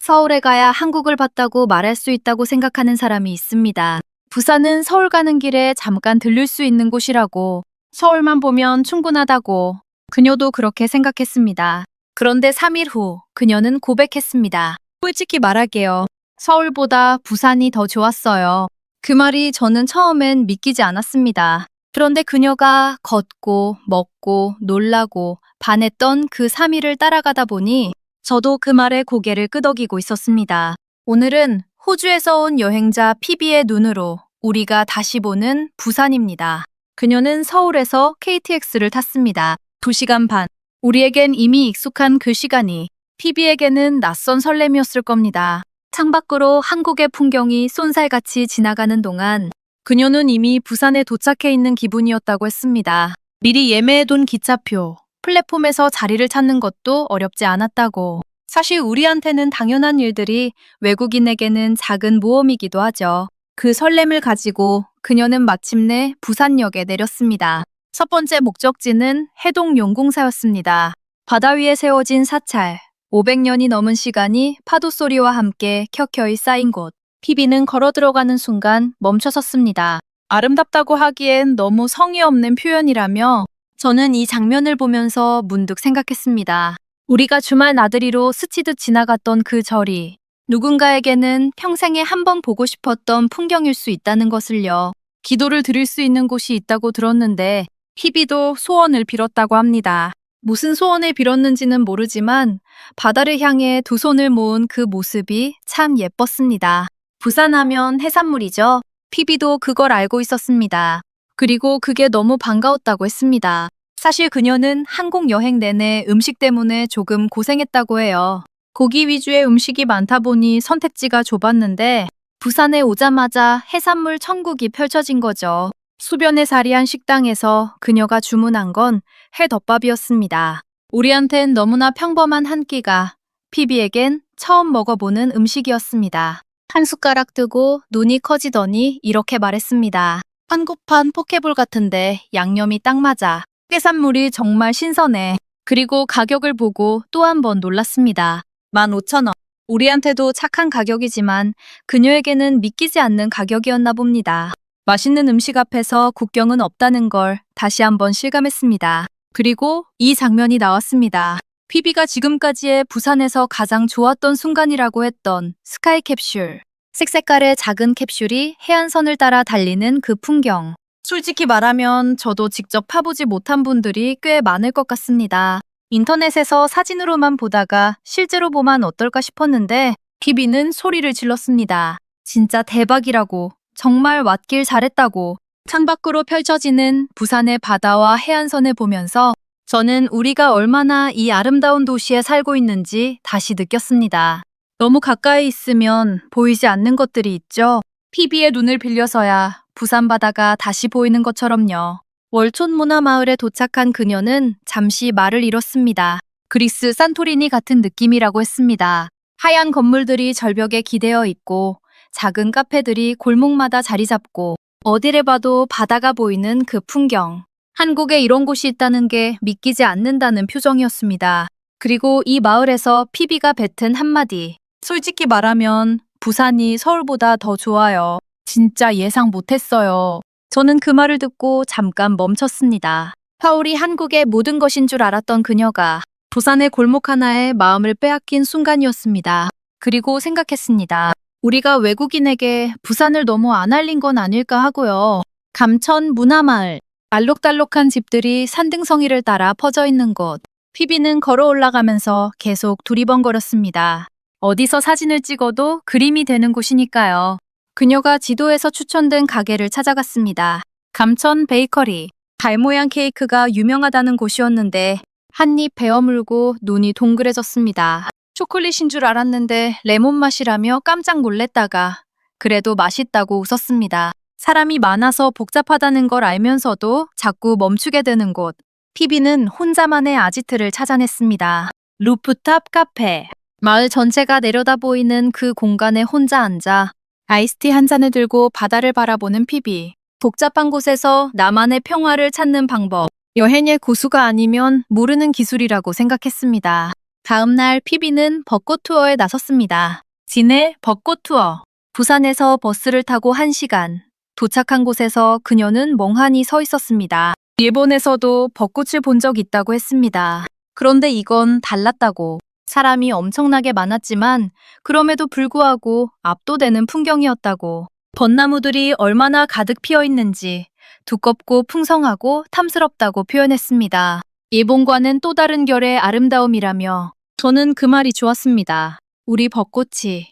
서울에 가야 한국을 봤다고 말할 수 있다고 생각하는 사람이 있습니다. 부산은 서울 가는 길에 잠깐 들릴 수 있는 곳이라고, 서울만 보면 충분하다고 그녀도 그렇게 생각했습니다. 그런데 3일 후 그녀는 고백했습니다. 솔직히 말할게요. 서울보다 부산이 더 좋았어요. 그 말이 저는 처음엔 믿기지 않았습니다. 그런데 그녀가 걷고 먹고 놀라고 반했던 그 3일을 따라가다 보니 저도 그 말에 고개를 끄덕이고 있었습니다. 오늘은 호주에서 온 여행자 피비의 눈으로 우리가 다시 보는 부산입니다. 그녀는 서울에서 KTX를 탔습니다. 2시간 반. 우리에겐 이미 익숙한 그 시간이 피비에게는 낯선 설렘이었을 겁니다. 창밖으로 한국의 풍경이 쏜살같이 지나가는 동안 그녀는 이미 부산에 도착해 있는 기분이었다고 했습니다. 미리 예매해둔 기차표, 플랫폼에서 자리를 찾는 것도 어렵지 않았다고. 사실 우리한테는 당연한 일들이 외국인에게는 작은 모험이기도 하죠. 그 설렘을 가지고 그녀는 마침내 부산역에 내렸습니다. 첫 번째 목적지는 해동용궁사였습니다. 바다 위에 세워진 사찰, 500년이 넘은 시간이 파도 소리와 함께 켜켜이 쌓인 곳. 피비는 걸어 들어가는 순간 멈춰섰습니다. 아름답다고 하기엔 너무 성의 없는 표현이라며 저는 이 장면을 보면서 문득 생각했습니다. 우리가 주말 나들이로 스치듯 지나갔던 그 절이 누군가에게는 평생에 한 번 보고 싶었던 풍경일 수 있다는 것을요. 기도를 드릴 수 있는 곳이 있다고 들었는데 피비도 소원을 빌었다고 합니다. 무슨 소원을 빌었는지는 모르지만 바다를 향해 두 손을 모은 그 모습이 참 예뻤습니다. 부산하면 해산물이죠. 피비도 그걸 알고 있었습니다. 그리고 그게 너무 반가웠다고 했습니다. 사실 그녀는 한국 여행 내내 음식 때문에 조금 고생했다고 해요. 고기 위주의 음식이 많다 보니 선택지가 좁았는데 부산에 오자마자 해산물 천국이 펼쳐진 거죠. 수변에 자리한 식당에서 그녀가 주문한 건 해덮밥이었습니다. 우리한텐 너무나 평범한 한 끼가 피비에겐 처음 먹어보는 음식이었습니다. 한 숟가락 뜨고 눈이 커지더니 이렇게 말했습니다. 한국판 포케볼 같은데 양념이 딱 맞아. 해산물이 정말 신선해. 그리고 가격을 보고 또 한 번 놀랐습니다. 15,000원. 우리한테도 착한 가격이지만 그녀에게는 믿기지 않는 가격이었나 봅니다. 맛있는 음식 앞에서 국경은 없다는 걸 다시 한번 실감했습니다. 그리고 이 장면이 나왔습니다. 피비가 지금까지의 부산에서 가장 좋았던 순간이라고 했던 스카이 캡슐. 색색깔의 작은 캡슐이 해안선을 따라 달리는 그 풍경. 솔직히 말하면 저도 직접 타보지 못한 분들이 꽤 많을 것 같습니다. 인터넷에서 사진으로만 보다가 실제로 보면 어떨까 싶었는데 피비는 소리를 질렀습니다. 진짜 대박이라고. 정말 왔길 잘했다고. 창밖으로 펼쳐지는 부산의 바다와 해안선을 보면서 저는 우리가 얼마나 이 아름다운 도시에 살고 있는지 다시 느꼈습니다. 너무 가까이 있으면 보이지 않는 것들이 있죠. 피비의 눈을 빌려서야 부산 바다가 다시 보이는 것처럼요. 월촌 문화마을에 도착한 그녀는 잠시 말을 잃었습니다. 그리스 산토리니 같은 느낌이라고 했습니다. 하얀 건물들이 절벽에 기대어 있고 작은 카페들이 골목마다 자리 잡고 어디를 봐도 바다가 보이는 그 풍경. 한국에 이런 곳이 있다는 게 믿기지 않는다는 표정이었습니다. 그리고 이 마을에서 피비가 뱉은 한마디. 솔직히 말하면 부산이 서울보다 더 좋아요. 진짜 예상 못했어요. 저는 그 말을 듣고 잠깐 멈췄습니다. 서울이 한국의 모든 것인 줄 알았던 그녀가 부산의 골목 하나에 마음을 빼앗긴 순간이었습니다. 그리고 생각했습니다. 우리가 외국인에게 부산을 너무 안 알린 건 아닐까 하고요. 감천 문화마을. 알록달록한 집들이 산등성이를 따라 퍼져 있는 곳. 피비는 걸어 올라가면서 계속 두리번거렸습니다. 어디서 사진을 찍어도 그림이 되는 곳이니까요. 그녀가 지도에서 추천된 가게를 찾아갔습니다. 감천 베이커리. 달 모양 케이크가 유명하다는 곳이었는데 한입 베어물고 눈이 동그래졌습니다. 초콜릿인 줄 알았는데 레몬 맛이라며 깜짝 놀랬다가 그래도 맛있다고 웃었습니다. 사람이 많아서 복잡하다는 걸 알면서도 자꾸 멈추게 되는 곳. 피비는 혼자만의 아지트를 찾아냈습니다. 루프탑 카페. 마을 전체가 내려다 보이는 그 공간에 혼자 앉아 아이스티 한 잔을 들고 바다를 바라보는 피비. 복잡한 곳에서 나만의 평화를 찾는 방법. 여행의 고수가 아니면 모르는 기술이라고 생각했습니다. 다음날 피비는 벚꽃 투어에 나섰습니다. 진해 벚꽃 투어. 부산에서 버스를 타고 1시간. 도착한 곳에서 그녀는 멍하니 서 있었습니다. 일본에서도 벚꽃을 본 적 있다고 했습니다. 그런데 이건 달랐다고. 사람이 엄청나게 많았지만 그럼에도 불구하고 압도되는 풍경이었다고. 벚나무들이 얼마나 가득 피어 있는지 두껍고 풍성하고 탐스럽다고 표현했습니다. 일본과는 또 다른 결의 아름다움이라며 저는 그 말이 좋았습니다. 우리 벚꽃이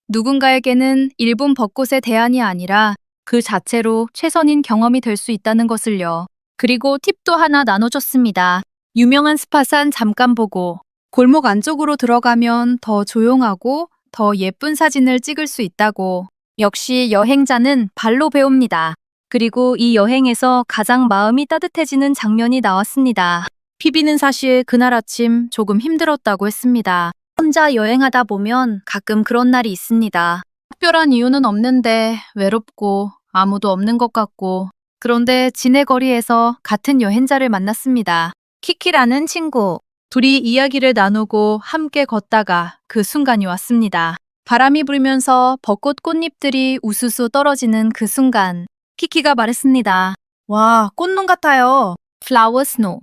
누군가에게는 일본 벚꽃의 대안이 아니라 그 자체로 최선인 경험이 될 수 있다는 것을요. 그리고 팁도 하나 나눠줬습니다. 유명한 스팟은 잠깐 보고 골목 안쪽으로 들어가면 더 조용하고 더 예쁜 사진을 찍을 수 있다고. 역시 여행자는 발로 배웁니다. 그리고 이 여행에서 가장 마음이 따뜻해지는 장면이 나왔습니다. 피비는 사실 그날 아침 조금 힘들었다고 했습니다. 혼자 여행하다 보면 가끔 그런 날이 있습니다. 특별한 이유는 없는데 외롭고 아무도 없는 것 같고. 그런데 진해 거리에서 같은 여행자를 만났습니다. 키키라는 친구. 둘이 이야기를 나누고 함께 걷다가 그 순간이 왔습니다. 바람이 불면서 벚꽃 꽃잎들이 우수수 떨어지는 그 순간 키키가 말했습니다. 와, 꽃눈 같아요. 플라워 스노우.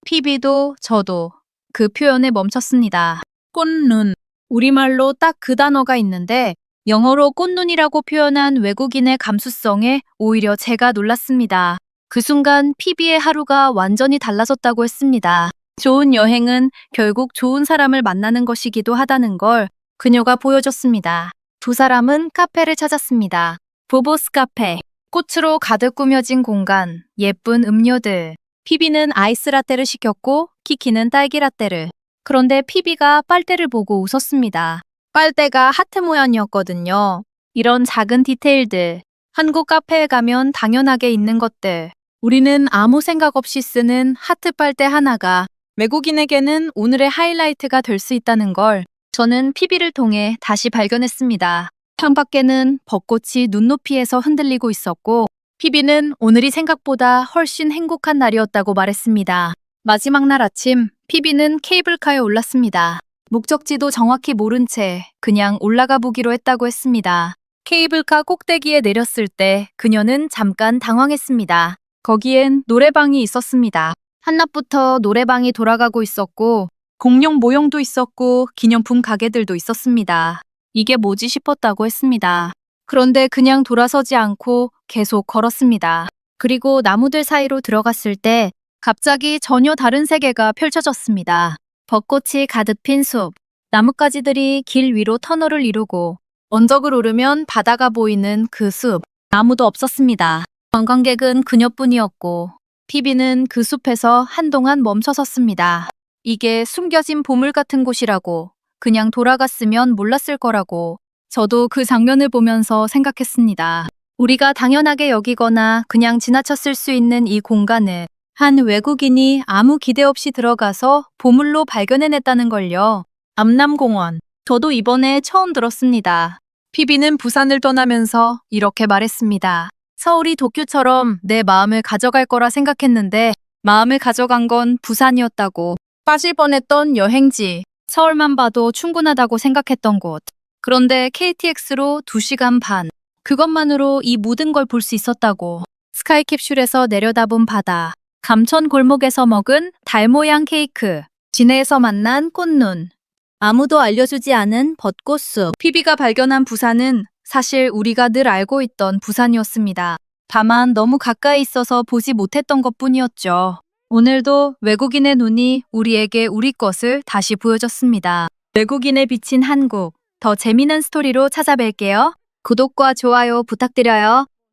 피비도 저도 그 표현에 멈췄습니다. 꽃눈. 우리말로 딱 그 단어가 있는데 영어로 꽃눈이라고 표현한 외국인의 감수성에 오히려 제가 놀랐습니다. 그 순간 피비의 하루가 완전히 달라졌다고 했습니다. 좋은 여행은 결국 좋은 사람을 만나는 것이기도 하다는 걸 그녀가 보여줬습니다. 두 사람은 카페를 찾았습니다. 보보스 카페. 꽃으로 가득 꾸며진 공간, 예쁜 음료들. 피비는 아이스 라떼를 시켰고 키키는 딸기 라떼를. 그런데 피비가 빨대를 보고 웃었습니다. 빨대가 하트 모양이었거든요. 이런 작은 디테일들. 한국 카페에 가면 당연하게 있는 것들. 우리는 아무 생각 없이 쓰는 하트 빨대 하나가 외국인에게는 오늘의 하이라이트가 될 수 있다는 걸 저는 피비를 통해 다시 발견했습니다. 창밖에는 벚꽃이 눈높이에서 흔들리고 있었고 피비는 오늘이 생각보다 훨씬 행복한 날이었다고 말했습니다. 마지막 날 아침 피비는 케이블카에 올랐습니다. 목적지도 정확히 모른 채 그냥 올라가 보기로 했다고 했습니다. 케이블카 꼭대기에 내렸을 때 그녀는 잠깐 당황했습니다. 거기엔 노래방이 있었습니다. 한낮부터 노래방이 돌아가고 있었고 공룡 모형도 있었고 기념품 가게들도 있었습니다. 이게 뭐지 싶었다고 했습니다. 그런데 그냥 돌아서지 않고 계속 걸었습니다. 그리고 나무들 사이로 들어갔을 때 갑자기 전혀 다른 세계가 펼쳐졌습니다. 벚꽃이 가득 핀 숲, 나뭇가지들이 길 위로 터널을 이루고 언덕을 오르면 바다가 보이는 그 숲, 아무도 없었습니다. 관광객은 그녀뿐이었고 피비는 그 숲에서 한동안 멈춰 섰습니다. 이게 숨겨진 보물 같은 곳이라고, 그냥 돌아갔으면 몰랐을 거라고 저도 그 장면을 보면서 생각했습니다. 우리가 당연하게 여기거나 그냥 지나쳤을 수 있는 이 공간을 한 외국인이 아무 기대 없이 들어가서 보물로 발견해냈다는 걸요. 암남공원. 저도 이번에 처음 들었습니다. 피비는 부산을 떠나면서 이렇게 말했습니다. 서울이 도쿄처럼 내 마음을 가져갈 거라 생각했는데 마음을 가져간 건 부산이었다고. 빠질 뻔했던 여행지. 서울만 봐도 충분하다고 생각했던 곳. 그런데 KTX로 2시간 반. 그것만으로 이 모든 걸 볼 수 있었다고. 스카이캡슐에서 내려다본 바다. 감천 골목에서 먹은 달 모양 케이크. 진해에서 만난 꽃눈. 아무도 알려주지 않은 벚꽃숲. 피비가 발견한 부산은 사실 우리가 늘 알고 있던 부산이었습니다. 다만 너무 가까이 있어서 보지 못했던 것뿐이었죠. 오늘도 외국인의 눈이 우리에게 우리 것을 다시 보여줬습니다. 외국인에 비친 한국. 더 재미난 스토리로 찾아뵐게요. 구독과 좋아요 부탁드려요.